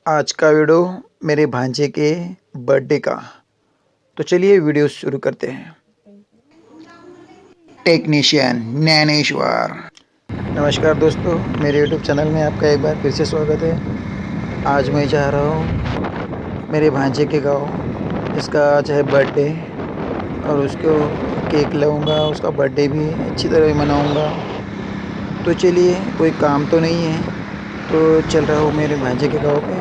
आज का वीडियो मेरे भांजे के बर्थडे का। तो चलिए वीडियो शुरू करते हैं। टेक्नीशियन ज्ञानेश्वर। नमस्कार दोस्तों, मेरे यूट्यूब चैनल में आपका एक बार फिर से स्वागत है। आज मैं जा रहा हूँ मेरे भांजे के गाँव। इसका आज है बर्थडे और उसको केक लाऊंगा, उसका बर्थडे भी अच्छी तरह मनाऊंगा। तो चलिए, कोई काम तो नहीं है तो चल रहा हूँ मेरे भांजे के गाँव पे।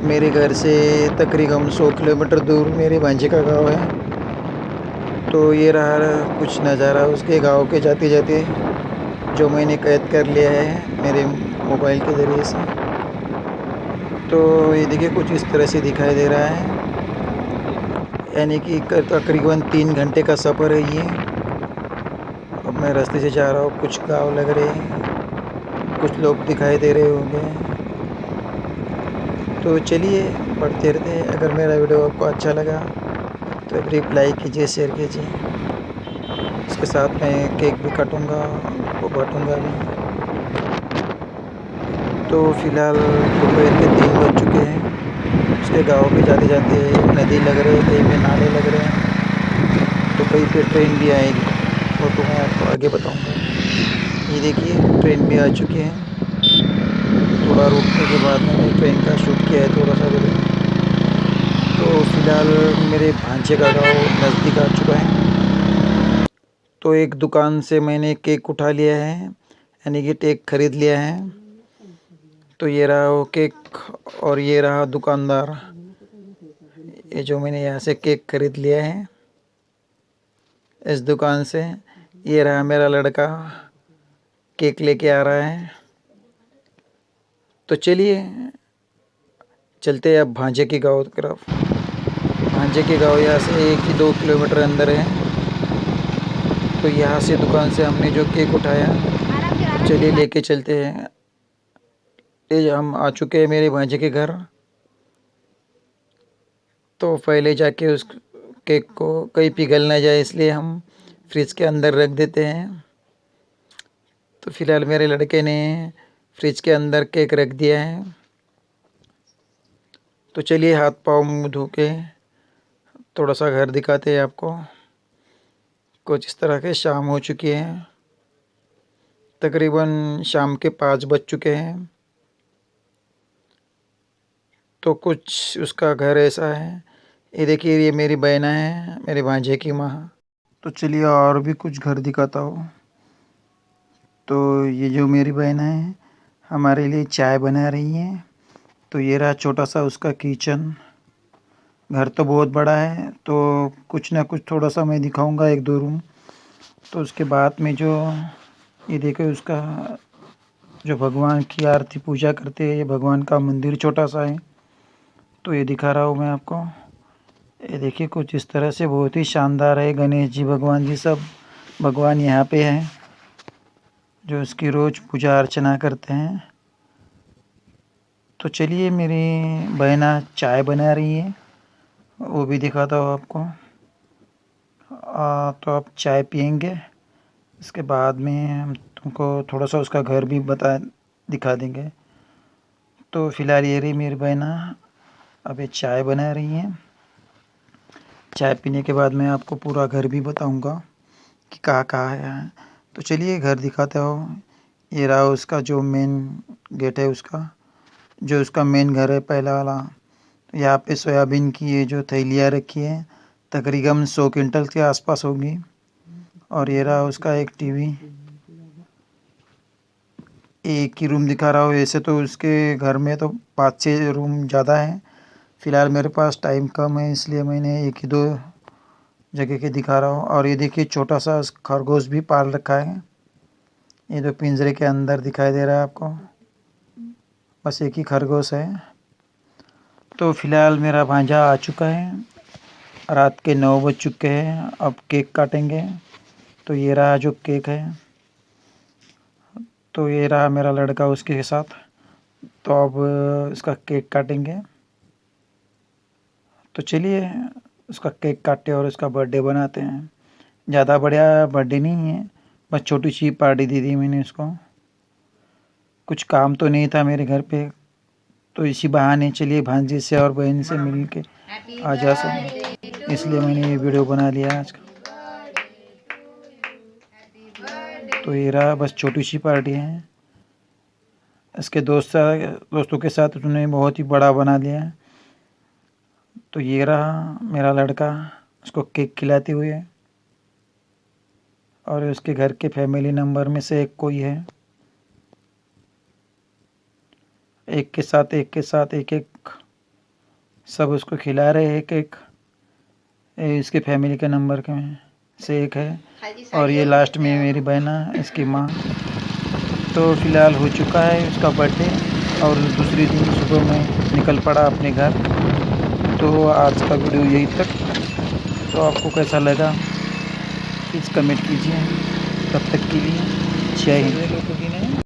मेरे घर से तकरीबन 100 किलोमीटर दूर मेरे भांजे का गांव है। तो ये रहा कुछ नज़ारा उसके गांव के जाते जाते, जो मैंने कैद कर लिया है मेरे मोबाइल के ज़रिए से। तो ये देखिए कुछ इस तरह से दिखाई दे रहा है, यानी कि तकरीबन 3 घंटे का सफ़र है ये। अब मैं रास्ते से जा रहा हूँ, कुछ गाँव लग रहे हैं, कुछ लोग दिखाई दे रहे होंगे। तो चलिए बढ़ते रहते हैं। अगर मेरा वीडियो आपको अच्छा लगा तो एक लाइक कीजिए, शेयर कीजिए। इसके साथ मैं केक भी काटूँगा, वो बांटूँगा भी। तो फ़िलहाल दोपहर के 3 बज चुके हैं। उसके गाँव पे जाते जाते नदी लग रहे हैं, कहीं पे नाले लग रहे हैं, तो कहीं पे ट्रेन भी आएगी, वो तो मैं आपको आगे बताऊँगा। ये देखिए ट्रेन भी आ चुकी है। थोड़ा रुकने के बाद मैंने ट्रेन का शूट किया है थोड़ा सा वीडियो। तो फ़िलहाल मेरे भांजे का गाँव नज़दीक आ चुका है। तो एक दुकान से मैंने केक उठा लिया है, यानी कि केक ख़रीद लिया है। तो ये रहा वो केक और ये रहा दुकानदार। ये जो मैंने यहाँ से केक ख़रीद लिया है इस दुकान से, ये रहा मेरा लड़का केक लेके आ रहा है। तो चलिए चलते हैं अब भांजे के गाँव की तरफ। भांजे के गाँव यहाँ से 1 ही 2 किलोमीटर अंदर है। तो यहाँ से दुकान से हमने जो केक उठाया, तो चलिए लेके चलते हैं। ये हम आ चुके हैं मेरे भांजे के घर। तो पहले जाके उस केक को कहीं पिघल ना जाए, इसलिए हम फ्रिज के अंदर रख देते हैं। तो फ़िलहाल मेरे लड़के ने फ्रिज के अंदर केक रख दिया है। तो चलिए हाथ पाँव मुँह धो के थोड़ा सा घर दिखाते हैं आपको। कुछ इस तरह के शाम हो चुकी है, तकरीबन शाम के 5 बज चुके हैं। तो कुछ उसका घर ऐसा है। ये देखिए, ये मेरी बहना है, मेरे भांजे की माँ। तो चलिए और भी कुछ घर दिखाता हूँ। तो ये जो मेरी बहन है हमारे लिए चाय बना रही है। तो ये रहा छोटा सा उसका किचन। घर तो बहुत बड़ा है, तो कुछ ना कुछ थोड़ा सा मैं दिखाऊंगा, 1-2 रूम। तो उसके बाद में जो ये देखो उसका जो भगवान की आरती पूजा करते हैं, ये भगवान का मंदिर छोटा सा है। तो ये दिखा रहा हूँ मैं आपको। ये देखिए कुछ इस तरह से बहुत ही शानदार है। गणेश जी, भगवान जी, सब भगवान यहाँ पे हैं जो इसकी रोज़ पूजा अर्चना करते हैं। तो चलिए मेरी बहना चाय बना रही है, वो भी दिखाता हूँ आपको। तो आप चाय पियेंगे, इसके बाद में हम तुमको थोड़ा सा उसका घर भी दिखा देंगे। तो फ़िलहाल ये रही मेरी बहना, अब ये चाय बना रही हैं। चाय पीने के बाद मैं आपको पूरा घर भी बताऊंगा कि कहाँ कहाँ है। तो चलिए घर दिखाते हो। ये रहा उसका जो मेन गेट है, उसका जो उसका मेन घर है पहला वाला। तो यहाँ पे सोयाबीन की ये जो थैलियाँ रखी है, तकरीबन 100 क्विंटल के आसपास होगी। और ये रहा उसका एक टीवी। एक ही रूम दिखा रहा हूँ, ऐसे तो उसके घर में तो 5-6 रूम ज़्यादा हैं। फ़िलहाल मेरे पास टाइम कम है, इसलिए मैंने 1 ही 2 जगह के दिखा रहा हूँ। और ये देखिए छोटा सा खरगोश भी पाल रखा है, ये जो पिंजरे के अंदर दिखाई दे रहा है आपको, बस एक ही खरगोश है। तो फ़िलहाल मेरा भांजा आ चुका है, रात के 9 बज चुके हैं। अब केक काटेंगे। तो ये रहा जो केक है, तो ये रहा मेरा लड़का उसके साथ। तो अब इसका केक काटेंगे। तो चलिए उसका केक काटते और उसका बर्थडे बनाते हैं। ज़्यादा बढ़िया बर्थडे नहीं है, बस छोटी सी पार्टी दे दी मैंने उसको। कुछ काम तो नहीं था मेरे घर पे, तो इसी बहाने चलिए भांजे से और बहन से मिल के आ जा सकूँ, इसलिए मैंने ये वीडियो बना लिया आज का। तो ये रहा, बस छोटी सी पार्टी है। इसके दोस्तों के साथ उसने बहुत ही बड़ा बना लिया। तो ये रहा मेरा लड़का, उसको केक खिलाते हुए, और उसके घर के फैमिली मेंबर में से एक कोई है। एक के साथ एक सब उसको खिला रहे, एक इसके फैमिली के नंबर के में से एक है। और ये लास्ट में मेरी बहना, इसकी माँ। तो फिलहाल हो चुका है उसका बर्थडे, और दूसरे दिन सुबह में निकल पड़ा अपने घर। तो आज का वीडियो यही तक। तो आपको कैसा लगा प्लीज़ कमेंट कीजिए। तब तक के लिए जय हिंद।